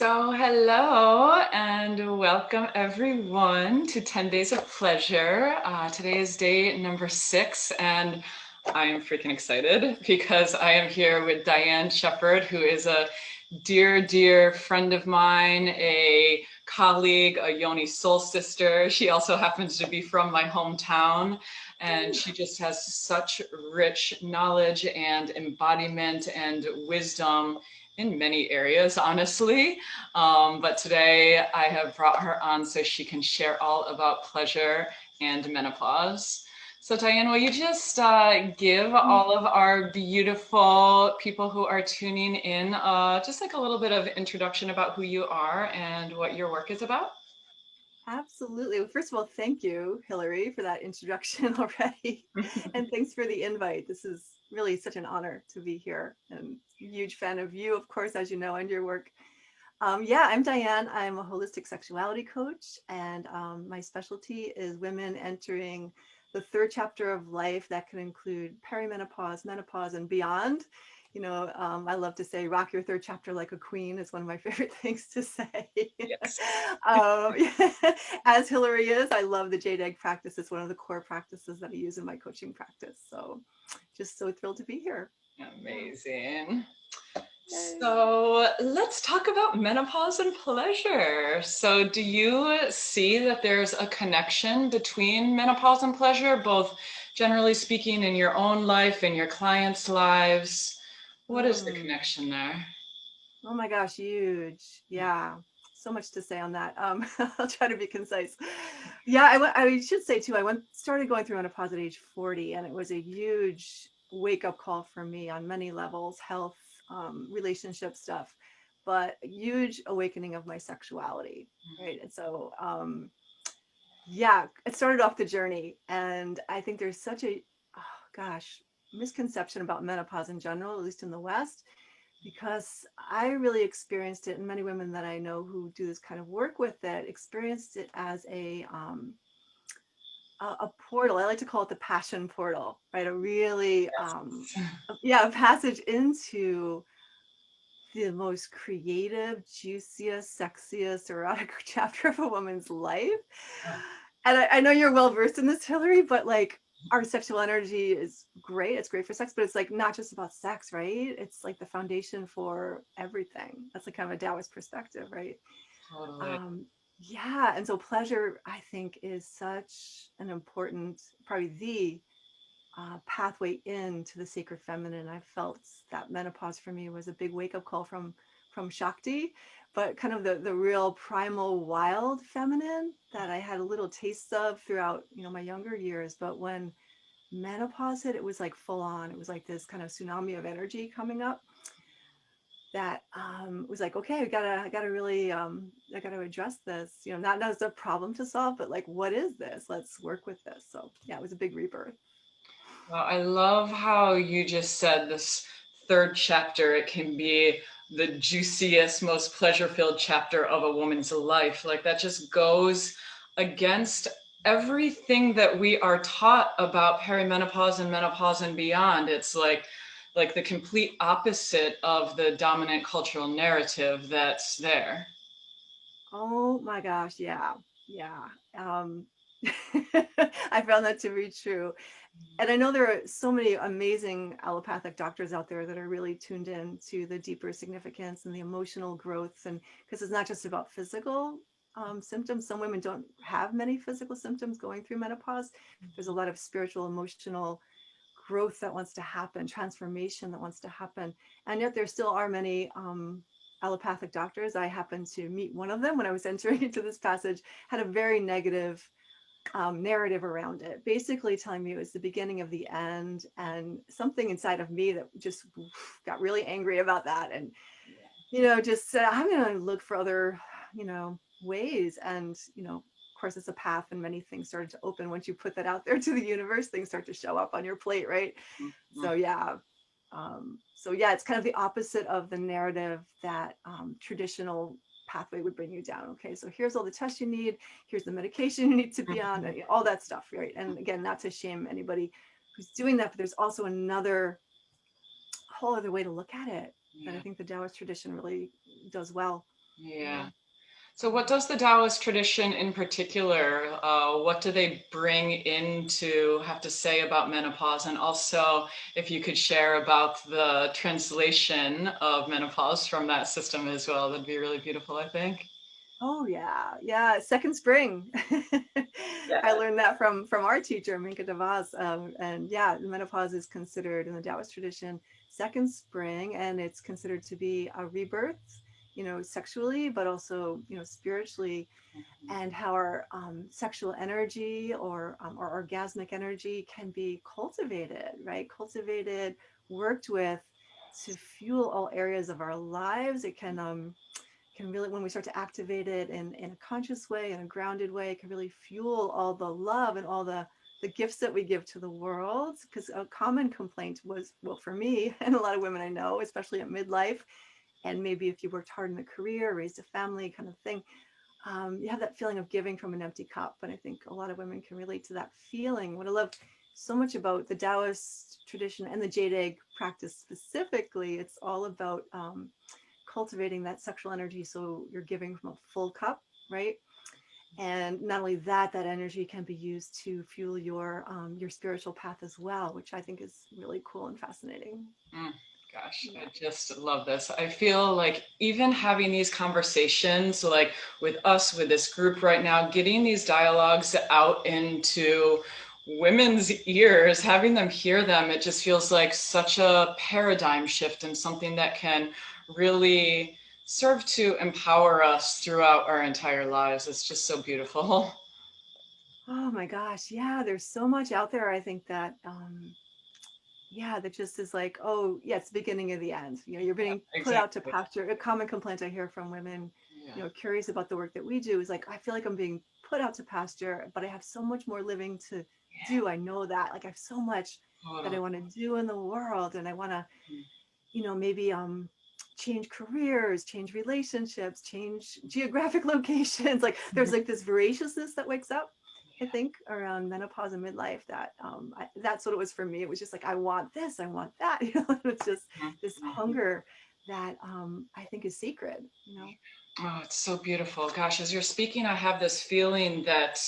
So hello and welcome everyone to 10 Days of Pleasure. Today is day number 6 and I am freaking excited because I am here with Dianne Shepherd, who is a dear friend of mine, a colleague, a Yoni soul sister. She also happens to be from my hometown and she just has such rich knowledge and embodiment and wisdom in many areas, honestly. But today I have brought her on so she can share all about pleasure and menopause. So Dianne, will you just give all of our beautiful people who are tuning in just like a little bit of introduction about who you are and what your work is about? Absolutely. Well, first of all, thank you, Hillary, for that introduction already. And thanks for the invite. This is really such an honor to be here. And huge fan of you, of course, as you know, and your work. Yeah, I'm Dianne. I'm a holistic sexuality coach, and my specialty is women entering the third chapter of life that can include perimenopause, menopause, and beyond. I love to say, rock your third chapter like a queen is one of my favorite things to say. Yes. um, as Hillary is, I love the Jade egg practice. It's one of the core practices that I use in my coaching practice. So just so thrilled to be here. Yeah. Amazing. Yay. So let's talk about menopause and pleasure. So do you see that there's a connection between menopause and pleasure, both generally speaking in your own life and your clients' lives? What is the Mm. connection there? Oh my gosh, huge. Yeah. So much to say on that. I'll try to be concise. Yeah, I should say too, started going through menopause at age 40, and it was a huge wake up call for me on many levels, health, relationship stuff, but a huge awakening of my sexuality. Right. And so, yeah, it started off the journey. And I think there's such a, oh gosh, misconception about menopause in general, at least in the West, because I really experienced it, and many women that I know who do this kind of work with it experienced it as a portal. I like to call it the passion portal, right? A really, yeah, a passage into the most creative, juiciest, sexiest, erotic chapter of a woman's life. And I know you're well versed in this, Hillary, but like our sexual energy is great. It's great for sex, but it's like not just about sex, right? It's like the foundation for everything. That's like kind of a Taoist perspective, right? Totally. Um, yeah. And so pleasure, I think, is such an important, probably the pathway into the sacred feminine. I felt that menopause for me was a big wake up call from Shakti, but kind of the real primal wild feminine that I had a little taste of throughout my younger years. But when menopause hit, it was like full on. It was like this kind of tsunami of energy coming up that was like, okay, I gotta really I gotta address this. Not as a problem to solve, but like, what is this? Let's work with this. So yeah, it was a big rebirth. Well, I love how you just said this third chapter, it can be the juiciest, most pleasure-filled chapter of a woman's life. Like that just goes against everything that we are taught about perimenopause and menopause and beyond. It's like the complete opposite of the dominant cultural narrative that's there. Oh my gosh, yeah. Yeah. Um I found that to be true. And I know there are so many amazing allopathic doctors out there that are really tuned in to the deeper significance and the emotional growth, and because it's not just about physical symptoms. Some women don't have many physical symptoms going through menopause. There's a lot of spiritual, emotional growth that wants to happen, transformation that wants to happen. And yet there still are many allopathic doctors. I happened to meet one of them when I was entering into this passage, had a very negative narrative around it, basically telling me it was the beginning of the end, and something inside of me that just got really angry about that. And, just said, I'm going to look for other, ways. And, of course, it's a path, and many things started to open. Once you put that out there to the universe, things start to show up on your plate, right? So, yeah. So it's kind of the opposite of the narrative that traditional pathway would bring you down. Okay, so here's all the tests you need, here's the medication you need to be on, and all that stuff, right? And again, not to shame anybody who's doing that, but there's also another whole other way to look at it that I think the Taoist tradition really does well. Yeah. So, what does the Taoist tradition in particular, what do they bring into, have to say about menopause? And also, if you could share about the translation of menopause from that system as well, that'd be really beautiful, I think. Oh yeah, yeah. Second spring. I Yeah. learned that from our teacher, Minka DeVos. And yeah, menopause is considered in the Taoist tradition second spring, and it's considered to be a rebirth, sexually, but also, spiritually, and how our sexual energy or orgasmic energy can be cultivated, right? Cultivated, worked with to fuel all areas of our lives. It can really, when we start to activate it in a conscious way, in a grounded way, it can really fuel all the love and all the gifts that we give to the world. Because a common complaint was, well, for me and a lot of women I know, especially at midlife, and maybe if you worked hard in a career, raised a family kind of thing, you have that feeling of giving from an empty cup. And I think a lot of women can relate to that feeling. What I love so much about the Taoist tradition and the Jade egg practice specifically, it's all about cultivating that sexual energy. So you're giving from a full cup, right? And not only that, that energy can be used to fuel your spiritual path as well, which I think is really cool and fascinating. Mm, gosh, I Yeah. just love this. I feel like even having these conversations, like with us, with this group right now, getting these dialogues out into women's ears, having them hear them, it just feels like such a paradigm shift and something that can really serve to empower us throughout our entire lives. It's just so beautiful. Oh my gosh. Yeah. There's so much out there. I think that, yeah, that just is like, oh, yeah, it's the beginning of the end. You're being put out to Exactly. pasture. A common complaint I hear from women, Yeah. curious about the work that we do is like, I feel like I'm being put out to pasture, but I have so much more living to do. I know that. Like, I have so much that I Totally. want to do in the world, and I want to, maybe change careers, change relationships, change geographic locations. Like, there's like this voraciousness that wakes up, I think, around menopause and midlife, that that's what it was for me. It was just like, I want this, I want that. It's just Mhm. this Mhm. hunger that I think is sacred. Oh, it's so beautiful. Gosh, as you're speaking, I have this feeling that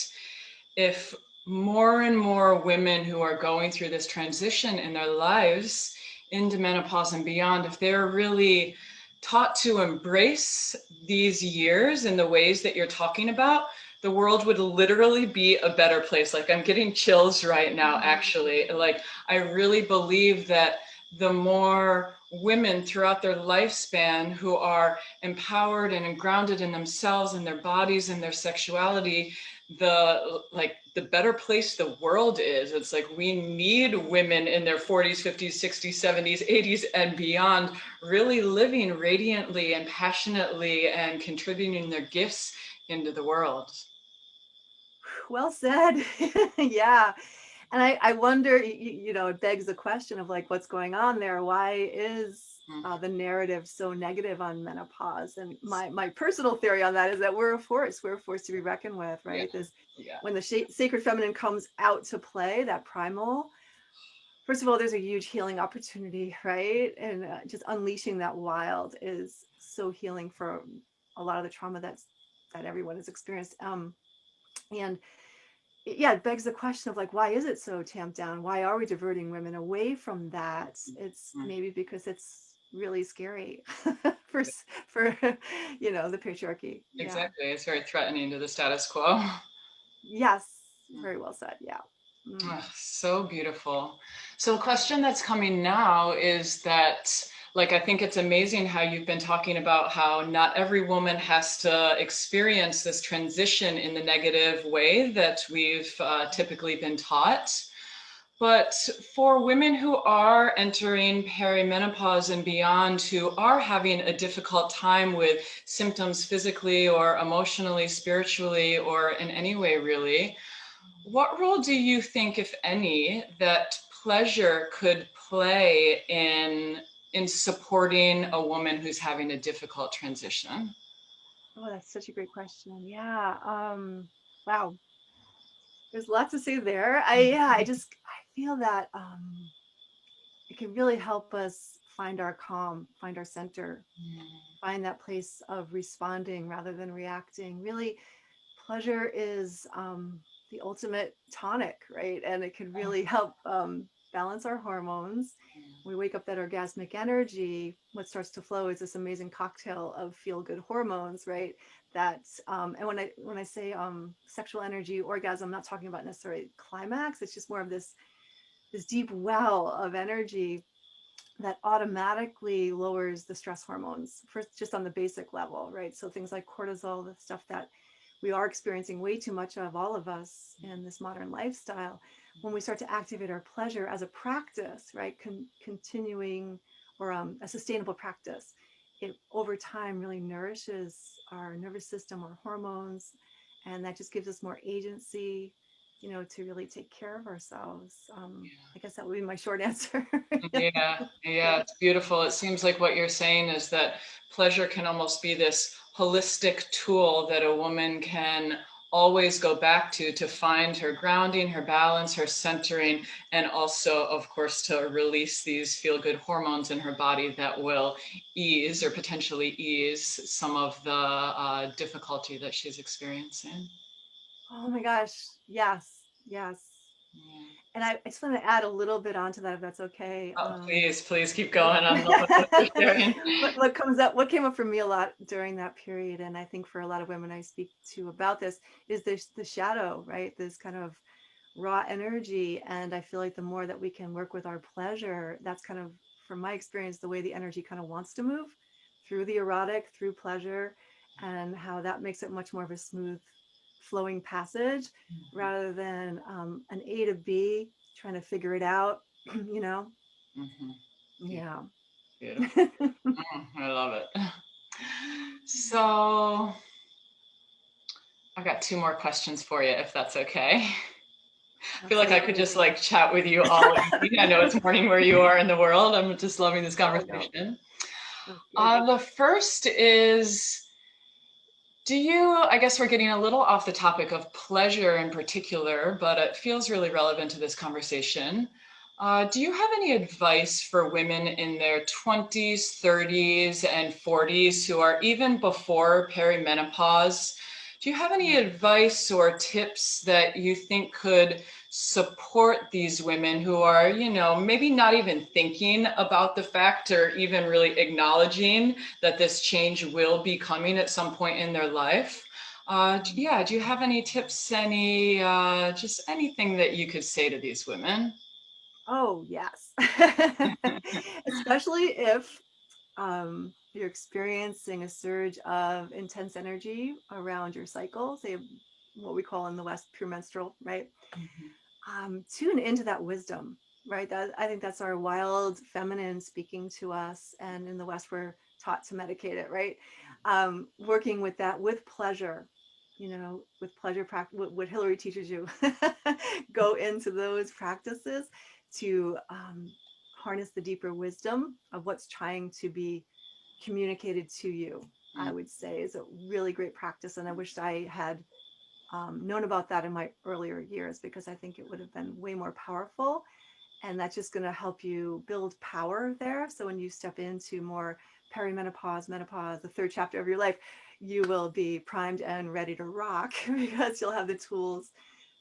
if more and more women who are going through this transition in their lives into menopause and beyond, if they're really taught to embrace these years in the ways that you're talking about, the world would literally be a better place. Like, I'm getting chills right now, actually. Like, I really believe that the more women throughout their lifespan who are empowered and grounded in themselves and their bodies and their sexuality, the better place the world is. It's like we need women in their 40s, 50s, 60s, 70s, 80s, and beyond, really living radiantly and passionately and contributing their gifts into the world. Well said. Yeah. And I wonder, it begs the question of like, what's going on there? Why is Mm. the narrative so negative on menopause? And my personal theory on that is that we're a force. We're a force to be reckoned with, Yeah, right? This, yeah. when the sacred feminine comes out to play, that primal, first of all, there's a huge healing opportunity, right? And just unleashing that wild is so healing for a lot of the trauma that everyone has experienced. And yeah, it begs the question of like, why is it so tamped down? Why are we diverting women away from that? It's Mm. maybe because it's really scary for for the patriarchy. Yeah. Exactly. It's very threatening to the status quo. Yes. Very well said. Yeah. Oh, Mm. so beautiful. So, a question that's coming now is that, like, I think it's amazing how you've been talking about how not every woman has to experience this transition in the negative way that we've typically been taught. But for women who are entering perimenopause and beyond, who are having a difficult time with symptoms physically or emotionally, spiritually, or in any way, really, what role do you think, if any, that pleasure could play in supporting a woman who's having a difficult transition? Oh, that's such a great question. Yeah. Wow. There's lots to say there. I feel that it can really help us find our calm, find our center, find that place of responding rather than reacting. Really, pleasure is the ultimate tonic, right? And it can really help balance our hormones. We wake up that orgasmic energy. What starts to flow is this amazing cocktail of feel-good hormones, right? That and when I say sexual energy, orgasm, I'm not talking about necessarily climax. It's just more of this deep well of energy that automatically lowers the stress hormones, first just on the basic level, right? So things like cortisol, the stuff that we are experiencing way too much of, all of us, in this modern lifestyle. When we start to activate our pleasure as a practice, right, continuing, or a sustainable practice, it over time really nourishes our nervous system, our hormones, and that just gives us more agency, to really take care of ourselves. I guess that would be my short answer. Yeah, yeah, Yeah. it's beautiful. It seems like what you're saying is that pleasure can almost be this holistic tool that a woman can always go back to find her grounding, her balance, her centering, and also, of course, to release these feel-good hormones in her body that will ease or potentially ease some of the difficulty that she's experiencing. Oh my gosh. Yes. Yes. Yeah. And I just want to add a little bit onto that, if that's okay. Oh, please keep What, going. I'm loving what you're sharing. what came up for me a lot during that period, and I think for a lot of women I speak to about this, is this the shadow, right? This kind of raw energy. And I feel like the more that we can work with our pleasure, that's kind of, from my experience, the way the energy kind of wants to move through the erotic, through pleasure, and how that makes it much more of a smooth flowing passage rather than an A to B trying to figure it out, you know? Mm-hmm. Yeah. Beautiful. I love it. So I've got two more questions for you, if that's okay. I feel like I could Absolutely. just like chat with you all evening. I know it's morning where you are in the world. I'm just loving this Oh no, conversation. that's good. The first is, I guess we're getting a little off the topic of pleasure in particular, but it feels really relevant to this conversation. Do you have any advice for women in their 20s, 30s, and 40s who are even before perimenopause? Do you have any advice or tips that you think could support these women who are, maybe not even thinking about the fact or even really acknowledging that this change will be coming at some point in their life? Yeah, do you have any tips, just anything that you could say to these women? Oh yes. Especially if you're experiencing a surge of intense energy around your cycle, say what we call in the West premenstrual, right? Tune into that wisdom, right? That, I think that's our wild feminine speaking to us, and in the West we're taught to medicate it, right? Working with that with pleasure, with pleasure practice, what Hillary teaches you, go into those practices to harness the deeper wisdom of what's trying to be communicated to you. I would say is a really great practice, and I wished I had known about that in my earlier years, because I think it would have been way more powerful. And that's just going to help you build power there. So when you step into more perimenopause, menopause, the third chapter of your life, you will be primed and ready to rock because you'll have the tools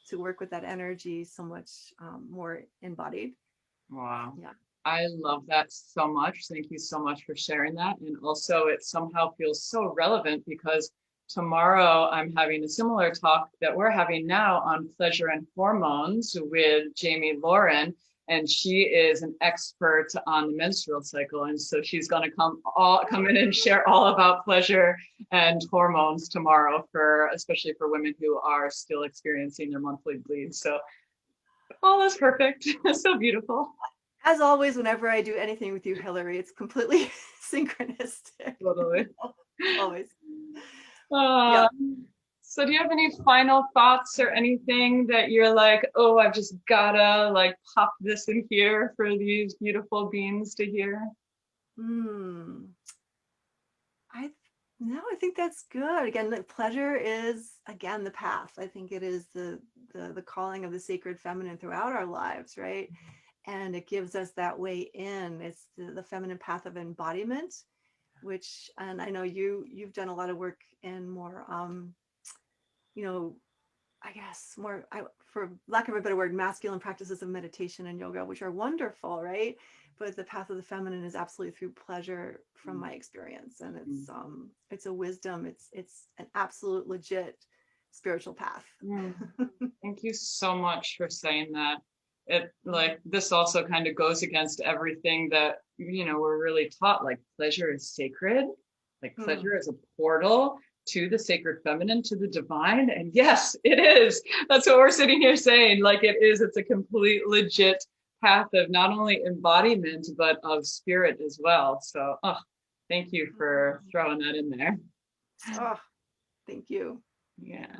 to work with that energy so much more embodied. Wow. Yeah. I love that so much. Thank you so much for sharing that. And also, it somehow feels so relevant because tomorrow I'm having a similar talk that we're having now on pleasure and hormones with Jamie Lauren. And she is an expert on the menstrual cycle. And so she's going to come in and share all about pleasure and hormones tomorrow, especially for women who are still experiencing their monthly bleed. So all is perfect. So beautiful. As always, whenever I do anything with you, Hillary, it's completely synchronistic. Totally. Always. Uh, Yep. so do you have any final thoughts or anything that you're like, oh, I've just gotta like pop this in here for these beautiful beings to hear? Hmm. I no, I think that's good. Again, the pleasure is again the path. I think it is the calling of the sacred feminine throughout our lives, right? and it gives us that way in. It's the feminine path of embodiment, which, and I know you've done a lot of work in more, you know, I guess more, for lack of a better word, masculine practices of meditation and yoga, which are wonderful, right? But the path of the feminine is absolutely through pleasure, from my experience, and it's a wisdom. It's an absolute legit spiritual path. Thank you so much for saying that. It like this also kind of goes against everything that we're really taught. Like pleasure is sacred, like pleasure is a portal to the sacred feminine, to the divine. And yes, it is. That's what we're sitting here saying. Like it is. It's a complete legit path of not only embodiment but of spirit as well. So, thank you for throwing that in there. Oh, thank you. Yeah.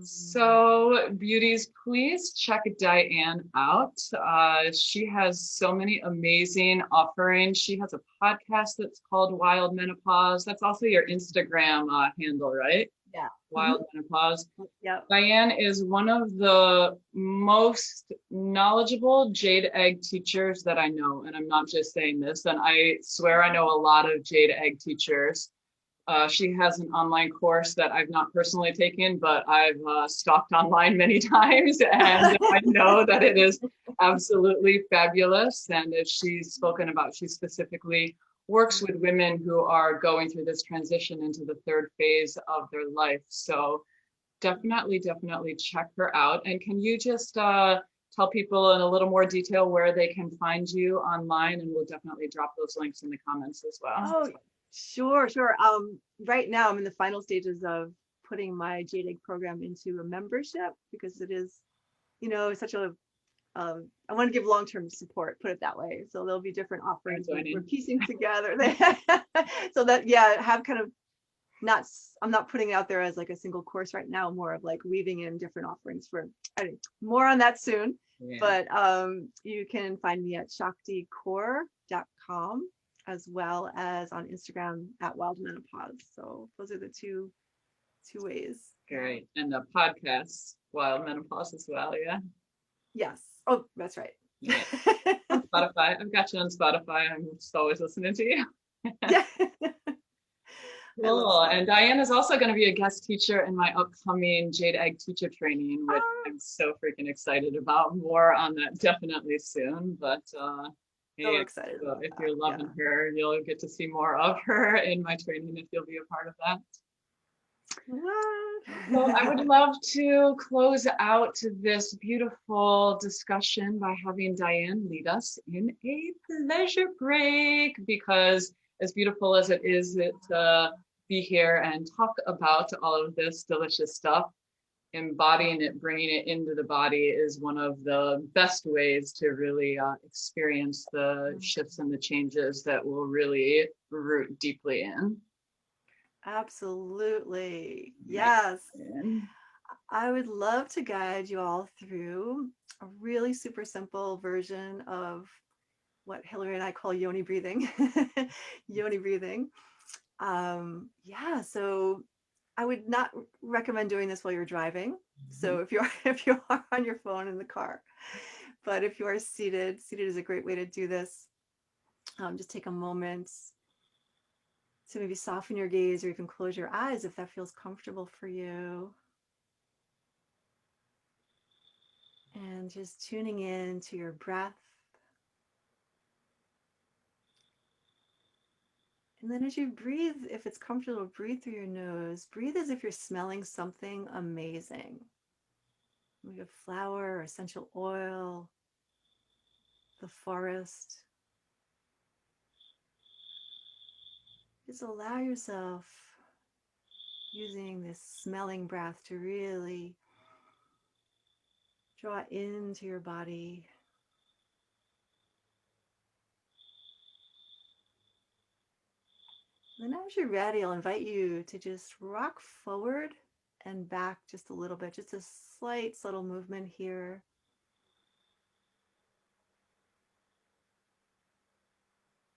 So, beauties, please check Dianne out. She has so many amazing offerings. She has a podcast that's called Wild Menopause. That's also your Instagram handle, right? Yeah. Wild Menopause. Yeah. Dianne is one of the most knowledgeable jade egg teachers that I know. And I'm not just saying this. And I swear I know a lot of jade egg teachers. She has an online course that I've not personally taken, but I've stalked online many times, and I know that it is absolutely fabulous. And as she's spoken about, she specifically works with women who are going through this transition into the third phase of their life. So definitely check her out. And can you just tell people in a little more detail where they can find you online? And we'll definitely drop those links in the comments as well. Oh, sure. Right now I'm in the final stages of putting my Jade Egg program into a membership, because it is, such a, I want to give long-term support, put it that way. So there'll be different offerings we're piecing together. So that, yeah, have kind of I'm not putting it out there as like a single course right now, more of like weaving in different offerings for, more on that soon. Yeah. But you can find me at shakticore.com, as well as on Instagram at Wild Menopause. So those are the two ways. Great. And the podcast, Wild Menopause as well, yeah? Yes. Oh, that's right. Yeah. Spotify. I've got you on Spotify. I'm just always listening to you. Yeah. Cool. And Dianne is also going to be a guest teacher in my upcoming Jade Egg teacher training, which I'm so freaking excited about. More on that definitely soon. But so excited. So if you're loving her, you'll get to see more of her in my training if you'll be a part of that. So I would love to close out this beautiful discussion by having Dianne lead us in a pleasure break, because as beautiful as it is to be here and talk about all of this delicious stuff, embodying it, bringing it into the body is one of the best ways to really experience the shifts and the changes that will really root deeply in. Absolutely. Yes. I would love to guide you all through a really super simple version of what Hillary and I call Yoni breathing. Yoni breathing. Yeah, so I would not recommend doing this while you're driving. So if you are on your phone in the car, but if you are seated is a great way to do this. Just take a moment to maybe soften your gaze, or even close your eyes if that feels comfortable for you. And just tuning in to your breath. And then as you breathe, if it's comfortable, breathe through your nose. Breathe as if you're smelling something amazing. Maybe a flower or essential oil, the forest. Just allow yourself, using this smelling breath, to really draw into your body. Then as you're ready, I'll invite you to just rock forward and back just a little bit, just a slight subtle movement here.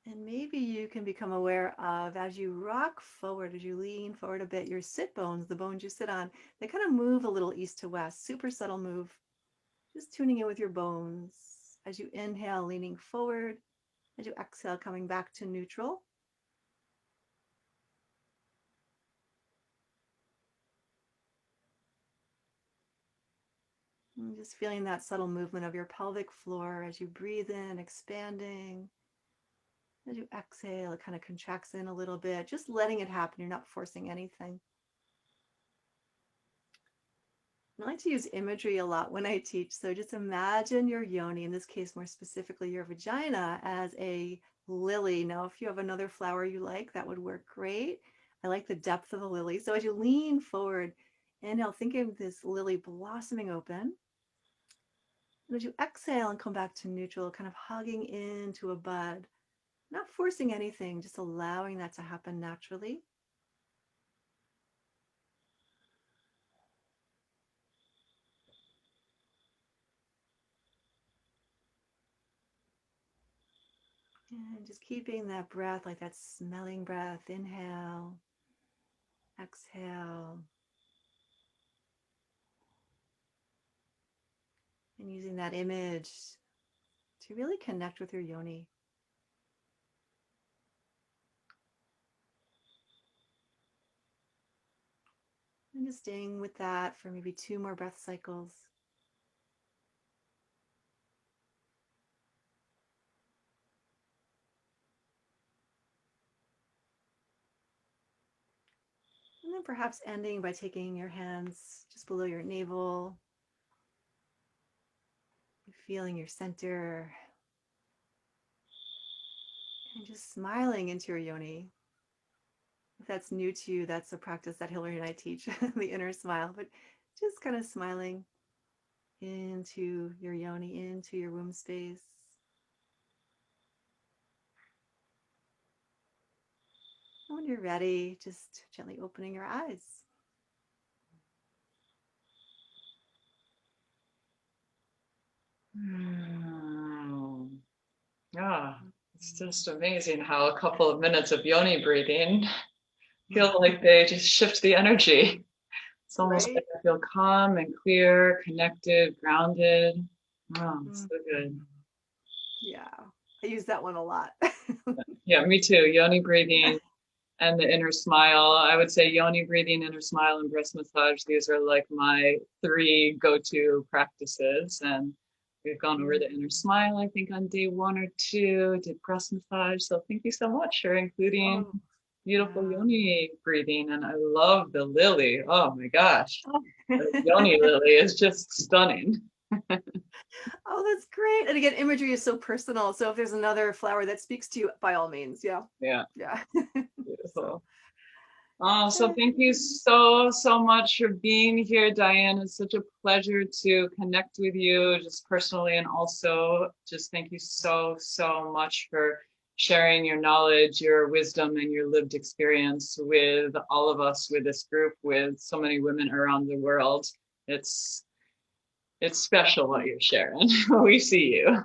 And maybe you can become aware of, as you rock forward, as you lean forward a bit, your sit bones, the bones you sit on, they kind of move a little east to west, super subtle move. Just tuning in with your bones As you inhale, leaning forward. As you exhale, coming back to neutral. And just feeling that subtle movement of your pelvic floor as you breathe in, expanding. As you exhale, it kind of contracts in a little bit, just letting it happen. You're not forcing anything. I like to use imagery a lot when I teach. So just imagine your yoni, in this case, more specifically your vagina, as a lily. Now, if you have another flower you like, that would work great. I like the depth of the lily. So as you lean forward, inhale, think of this lily blossoming open. And as you exhale and come back to neutral, kind of hugging into a bud, not forcing anything, just allowing that to happen naturally. And just keeping that breath, like that smelling breath. Inhale, exhale. And using that image to really connect with your yoni. And just staying with that for maybe 2 more breath cycles. And then perhaps ending by taking your hands just below your navel, feeling your center, and just smiling into your yoni. If that's new to you, that's a practice that Hillary and I teach, the inner smile, but just kind of smiling into your yoni, into your womb space. When you're ready, just gently opening your eyes. Yeah, it's just amazing how a couple of minutes of yoni breathing feel like they just shift the energy. It's almost Right? like I feel calm and clear, connected, grounded. Oh, it's so good. Yeah, I use that one a lot. Yeah, me too. Yoni breathing and the inner smile. I would say yoni breathing, inner smile, and breast massage. These are like my 3 go-to practices. And we've gone over the inner smile, I think, on day 1 or 2, did breast massage. So thank you so much for including Oh, beautiful yeah. yoni breathing. And I love the lily. Oh my gosh. The yoni lily is just stunning. Oh, that's great. And again, imagery is so personal. So if there's another flower that speaks to you, by all means. Yeah. Yeah, Yeah. So, beautiful. Oh, so thank you so much for being here, Dianne. It's such a pleasure to connect with you just personally, and also just thank you so much for sharing your knowledge, your wisdom, and your lived experience with all of us, with this group, with so many women around the world. It's it's special what you're sharing. We see you.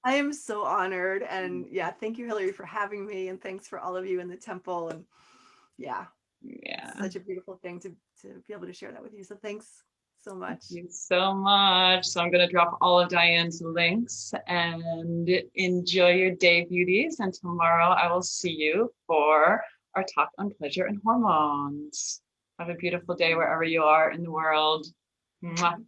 I am so honored. And yeah, thank you, Hillary, for having me. And thanks for all of you in the temple. And yeah, it's Yeah. such a beautiful thing to be able to share that with you. So thanks so Thank much. you so much. So I'm going to drop all of Dianne's links and enjoy your day, beauties. And tomorrow I will see you for our talk on pleasure and hormones. Have a beautiful day wherever you are in the world. Mwah.